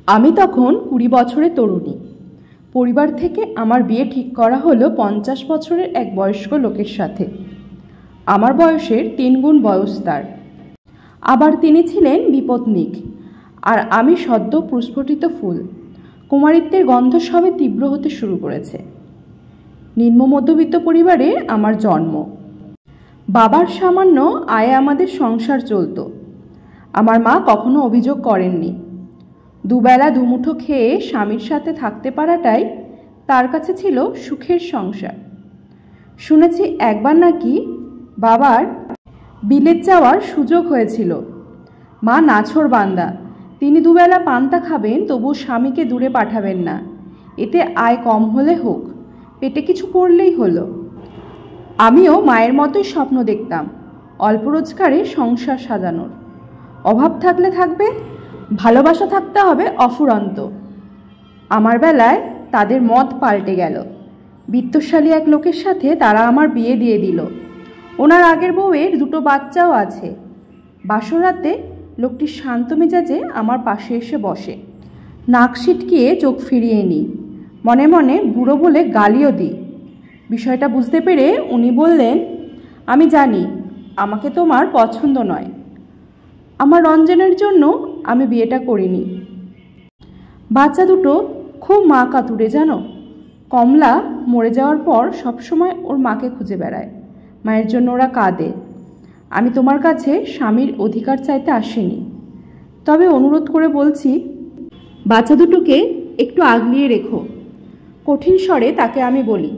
আমি তখন 20 বছরের তরুণী। পরিবার থেকে আমার বিয়ে ঠিক করা হলো 50 বছরের এক বয়স্ক লোকের সাথে। আমার বয়সের 3 গুণ বয়স তার। আবার তিনি ছিলেন বিপত্নিক, আর আমি সদ্য প্রস্ফুটিত ফুল। কুমারিত্বের গন্ধ সবে তীব্র হতে শুরু করেছে। নিম্ন মধ্যবিত্ত পরিবারে আমার জন্ম। বাবার সামান্য আয়ে আমাদের সংসার চলত। আমার মা কখনো অভিযোগ করেননি। দুবেলা দুমুঠো খেয়ে স্বামীর সাথে থাকতে পারাটাই তার কাছে ছিল সুখের সংসার। শুনেছি একবার নাকি বাবার বিলেত যাওয়ার সুযোগ হয়েছিল। মা নাছোড়বান্দা, তিনি দুবেলা পান্তা খাবেন, তবু স্বামীকে দূরে পাঠাবেন না। এতে আয় কম হলে হোক, পেটে কিছু পড়লেই হলো। আমিও মায়ের মতোই স্বপ্ন দেখতাম, অল্প রোজগারে সংসার সাজানোর। অভাব থাকলে থাকবে, ভালোবাসা থাকতে হবে অফুরন্ত। আমার বেলায় তাদের মত পাল্টে গেল। বিত্তশালী এক লোকের সাথে তারা আমার বিয়ে দিয়ে দিল। ওনার আগের বউয়ের 2টো বাচ্চাও আছে। বাসরাতে লোকটি শান্ত মেজাজে আমার পাশে এসে বসে। নাক সিটকিয়ে চোখ ফিরিয়ে নিই, মনে মনে বুড়ো বলে গালিও দিই। বিষয়টা বুঝতে পেরে উনি বললেন, আমি জানি আমাকে তোমার পছন্দ নয়। আমার রঞ্জনের জন্য আমি বিয়েটা করিনি। বাচ্চা দুটো খুব মা কাতুরে জানো। কমলা মরে যাওয়ার পর সবসময় ওর মাকে খুঁজে বেড়ায়। মায়ের জন্য ওরা কাঁদে। আমি তোমার কাছে স্বামীর অধিকার চাইতে আসিনি, তবে অনুরোধ করে বলছি, বাচ্চা দুটোকে একটু আগলিয়ে রেখো। কঠিন স্বরে তাকে আমি বলি,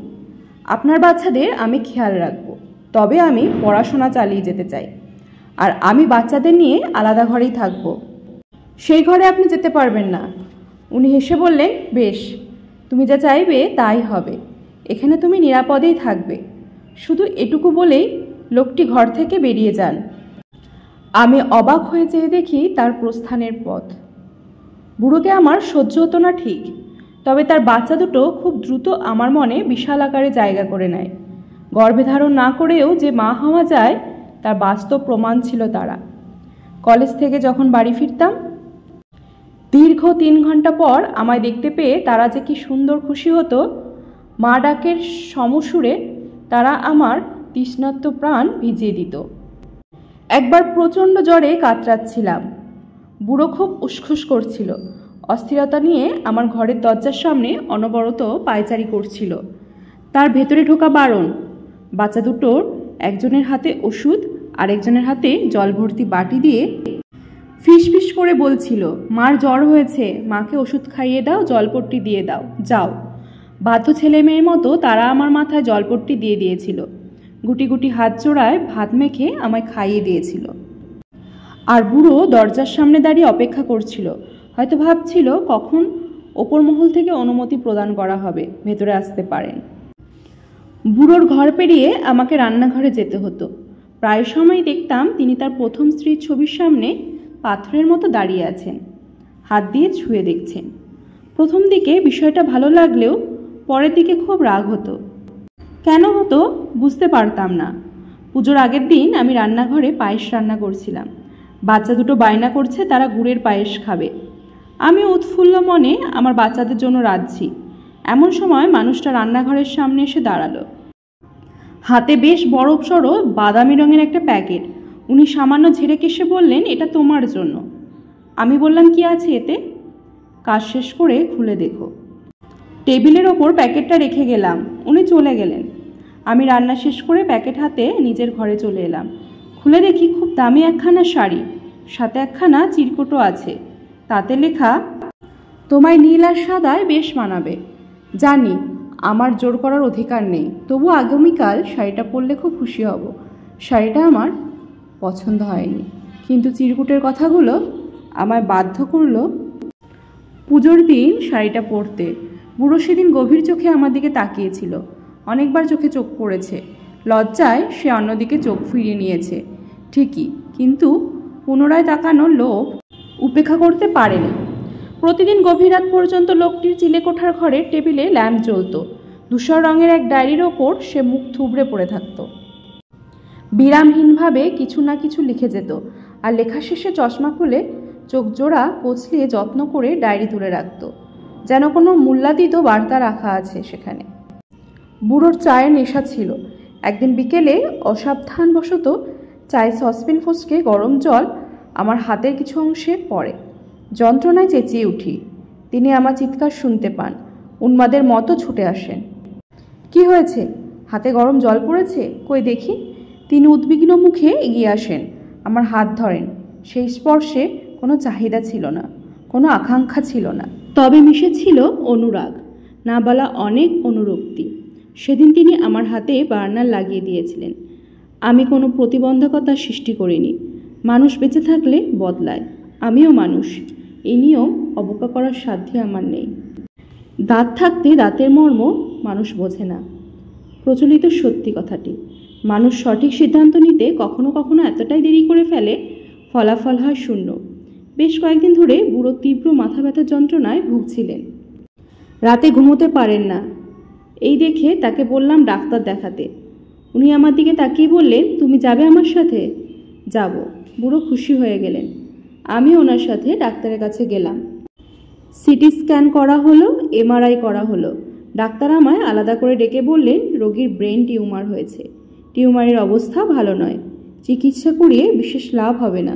আপনার বাচ্চাদের আমি খেয়াল রাখব, তবে আমি পড়াশোনা চালিয়ে যেতে চাই। আর আমি বাচ্চাদের নিয়ে আলাদা ঘরেই থাকব। সেই ঘরে আপনি যেতে পারবেন না। উনি হেসে বললেন, বেশ, তুমি যা চাইবে তাই হবে। এখানে তুমি নিরাপদেই থাকবে। শুধু এটুকু বলেই লোকটি ঘর থেকে বেরিয়ে যান। আমি অবাক হয়ে চেয়ে দেখি তার প্রস্থানের পথ। বুড়োকে আমার সহ্য হতো না ঠিক, তবে তার বাচ্চা দুটো খুব দ্রুত আমার মনে বিশাল আকারে জায়গা করে নেয়। গর্ভে ধারণ না করেও যে মা হওয়া যায় তার বাস্তব প্রমাণ ছিল তারা। কলেজ থেকে যখন বাড়ি ফিরতাম, দীর্ঘ 3 ঘন্টা পর আমায় দেখতে পেয়ে তারা যে কি সুন্দর খুশি হতো। মা ডাকের সমসুরে তারা আমার তৃষ্ণার্ত প্রাণ ভিজিয়ে দিত। একবার প্রচণ্ড জ্বরে কাতরাচ্ছিলাম। বুড়ো খুব উসখুস করছিল। অস্থিরতা নিয়ে আমার ঘরের দরজার সামনে অনবরত পায়চারি করছিল। তার ভেতরে ঢোকা বারণ। বাচ্চা দুটোর একজনের হাতে ওষুধ আর একজনের হাতে জল ভর্তি বাটি দিয়ে ফিসফিস করে বলছিল, মার জ্বর হয়েছে, মাকে ওষুধ খাইয়ে দাও, জলপট্টি দিয়ে দাও, যাও। বাধ্য ছেলে মেয়ের মতো তারা আমার মাথায় জলপট্টি দিয়ে দিয়েছিল। গুটি গুটি হাত জোড়ায় ভাত মেখে আমায় খাইয়ে দিয়েছিল। আর বুড়ো দরজার সামনে দাঁড়িয়ে অপেক্ষা করছিল। হয়তো ভাবছিল কখন ওপর মহল থেকে অনুমতি প্রদান করা হবে, ভেতরে আসতে পারেন। বুড়োর ঘর পেরিয়ে আমাকে রান্নাঘরে যেতে হতো। প্রায় সময় দেখতাম তিনি তার প্রথম স্ত্রীর ছবির সামনে পাথরের মতো দাঁড়িয়ে আছেন, হাত দিয়ে ছুঁয়ে দেখছেন। প্রথম দিকে বিষয়টা ভালো লাগলেও পরের দিকে খুব রাগ হতো। কেন হতো বুঝতে পারতাম না। পুজোর আগের দিন আমি রান্নাঘরে পায়েস রান্না করছিলাম। বাচ্চা দুটো বায়না করছে তারা গুড়ের পায়েস খাবে। আমি উৎফুল্ল মনে আমার বাচ্চাদের জন্য রাঁধছি। এমন সময় মানুষটা রান্নাঘরের সামনে এসে দাঁড়ালো। হাতে বেশ বড়সড় বাদামি রঙের একটা প্যাকেট। উনি সামান্য ঝেড়ে কেসে বললেন, এটা তোমার জন্য। আমি বললাম, কি আছে এতে? কাজ শেষ করে খুলে দেখো। টেবিলের ওপর প্যাকেটটা রেখে গেলাম। উনি চলে গেলেন। আমি রান্না শেষ করে প্যাকেট হাতে নিজের ঘরে চলে এলাম। খুলে দেখি খুব দামি একখানা শাড়ি, সাথে একখানা চিরকুটও আছে। তাতে লেখা, তোমায় নীল আর সাদায় বেশ মানাবে। জানি আমার জোর করার অধিকার নেই, তবু আগামীকাল শাড়িটা পরলে খুব খুশি হব। শাড়িটা আমার পছন্দ হয়নি, কিন্তু চিরকুটের কথাগুলো আমায় বাধ্য করলো পুজোর দিন শাড়িটা পরতে। বুড়ো সেদিন গভীর চোখে আমার দিকে তাকিয়েছিল। অনেকবার চোখে চোখ পড়েছে। লজ্জায় সে অন্যদিকে চোখ ফিরিয়ে নিয়েছে ঠিকই, কিন্তু পুনরায় তাকানোর লোভ উপেক্ষা করতে পারেনি। প্রতিদিন গভীর রাত পর্যন্ত লোকটির চিলেকোঠার ঘরের টেবিলে ল্যাম্প জ্বলত। ধূসর রঙের এক ডায়েরির ওপর সে মুখ থুবড়ে পড়ে থাকত। বিরামহীনভাবে কিছু না কিছু লিখে যেত, আর লেখা শেষে চশমা খুলে চোখ জোড়া কচলিয়ে যত্ন করে ডায়েরি তুলে রাখত, যেন কোনো মূল্যাতীত বার্তা রাখা আছে সেখানে। বুড়োর চায়ের নেশা ছিল। একদিন বিকেলে অসাবধানবশত চায়ের সসপ্যান ফসকে গরম জল আমার হাতের কিছু অংশে পড়ে। যন্ত্রণায় চেঁচিয়ে উঠি। তিনি আমার চিৎকার শুনতে পান, উন্মাদের মতো ছুটে আসেন। কি হয়েছে? হাতে গরম জল পড়েছে, কই দেখি। তিনি উদ্বিগ্ন মুখে এগিয়ে আসেন, আমার হাত ধরেন। সেই স্পর্শে কোনো চাহিদা ছিল না, কোনো আকাঙ্ক্ষা ছিল না, তবে মিশেছিল অনুরাগ, না বলা অনেক অনুরক্তি। সেদিন তিনি আমার হাতে বার্নার লাগিয়ে দিয়েছিলেন। আমি কোনো প্রতিবন্ধকতা সৃষ্টি করিনি। মানুষ বেঁচে থাকলে বদলায়, আমিও মানুষ। এই নিয়ম অবজ্ঞা করার সাধ্য আমার নেই। দাঁত থাকতে দাঁতের মর্ম মানুষ বোঝে না, প্রচলিত সত্যি কথাটি। মানুষ সঠিক সিদ্ধান্ত নিতে কখনো কখনো এতটাই দেরি করে ফেলে, ফলাফল হয় শূন্য। বেশ কয়েকদিন ধরে বুড়ো তীব্র মাথা ব্যথার যন্ত্রণায় ভুগছিলেন। রাতে ঘুমোতে পারেন না। এই দেখে তাকে বললাম ডাক্তার দেখাতে। উনি আমার দিকে তাকিয়ে বললেন, তুমি যাবে আমার সাথে? যাব। বুড়ো খুশি হয়ে গেলেন। আমি ওনার সাথে ডাক্তারের কাছে গেলাম। সিটি স্ক্যান করা হলো, এমআরআই করা হলো। ডাক্তার আমায় আলাদা করে ডেকে বললেন, রোগীর ব্রেন টিউমার হয়েছে। টিউমারের অবস্থা ভালো নয়, চিকিৎসা করিয়ে বিশেষ লাভ হবে না।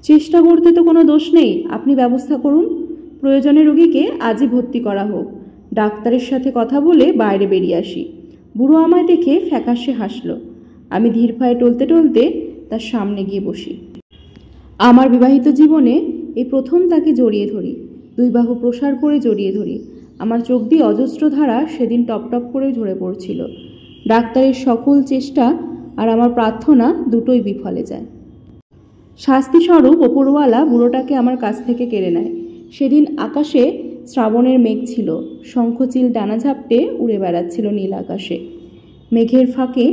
চেষ্টা করতে তো কোনো দোষ নেই, আপনি ব্যবস্থা করুন। প্রয়োজনে রোগীকে আজই ভর্তি করা হোক। ডাক্তারের সাথে কথা বলে বাইরে বেরিয়ে আসি। বুড়ো আমায় দেখে ফ্যাকাশে হাসল। আমি ধীর পায়ে টলতে টলতে তার সামনে গিয়ে বসি। আমার বিবাহিত জীবনে এই প্রথম তাকে জড়িয়ে ধরি, দুই বাহু প্রসার করে জড়িয়ে ধরি। আমার চোখ দিয়ে অজস্র ধারা সেদিন টপ টপ করে ঝরে পড়ছিল। ডাক্তারের সকল চেষ্টা আর আমার প্রার্থনা দুটোই বিফলে যায়। শাস্তিস্বরূপ ওপরওয়ালা বুড়োটাকে আমার কাছ থেকে কেড়ে নেয়। সেদিন আকাশে শ্রাবণের মেঘ ছিল, শঙ্খচিল ডানা ঝাপটে উড়ে বেড়াচ্ছিল নীল আকাশে। মেঘের ফাঁকে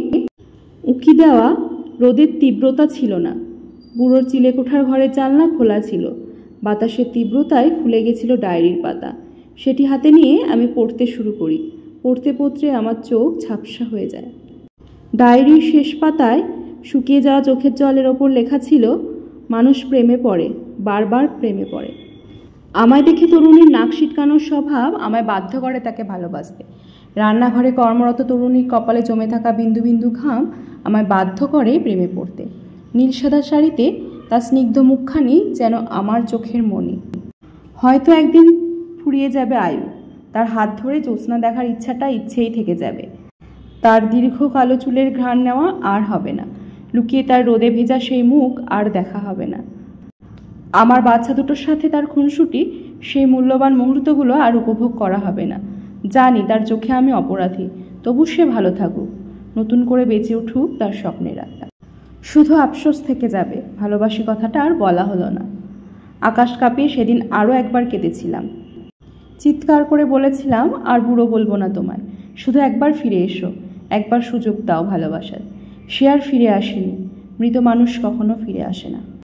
উঁকি দেওয়া রোদের তীব্রতা ছিল না। বুড়োর চিলেকোঠার ঘরের জানলা খোলা ছিল। বাতাসের তীব্রতায় খুলে গেছিল ডায়েরির পাতা। সেটি হাতে নিয়ে আমি পড়তে শুরু করি। পড়তে পড়তে আমার চোখ ঝাপসা হয়ে যায়। ডায়েরির শেষ পাতায় শুকিয়ে যাওয়া চোখের জলের ওপর লেখা ছিল, মানুষ প্রেমে পড়ে, বারবার প্রেমে পড়ে। আমায় দেখে তরুণীর নাক সিটকানোর স্বভাব আমায় বাধ্য করে তাকে ভালোবাসতে। রান্নাঘরে কর্মরত তরুণীর কপালে জমে থাকা বিন্দু বিন্দু ঘাম আমায় বাধ্য করে প্রেমে পড়তে। নীল সাদা শাড়িতে তার স্নিগ্ধ মুখখানি যেন আমার চোখের মণি। হয়তো একদিন ফুরিয়ে যাবে আয়ু, তার হাত ধরে জ্যোৎস্না দেখার ইচ্ছাটা ইচ্ছেই থেকে যাবে। তার দীর্ঘ কালো চুলের ঘ্রাণ নেওয়া আর হবে না, লুকিয়ে তার রোদে ভেজা সেই মুখ আর দেখা হবে না। আমার বাচ্চা দুটোর সাথে তার খুনসুটি, সেই মূল্যবান মুহূর্তগুলো আর উপভোগ করা হবে না। জানি তার চোখে আমি অপরাধী, তবু সে ভালো থাকুক, নতুন করে বেঁচে উঠুক তার স্বপ্নের আত্মা। শুধু আফসোস থেকে যাবে, ভালোবাসি কথাটা আর বলা হলো না। আকাশ কাঁপিয়ে সেদিন আরও একবার কেঁদেছিলাম। চিৎকার করে বলেছিলাম, আর বুড়ো বলবো না তোমায়, শুধু একবার ফিরে এসো, একবার সুযোগ দাও ভালোবাসার। সে আর ফিরে আসেনি। মৃত মানুষ কখনো ফিরে আসে না।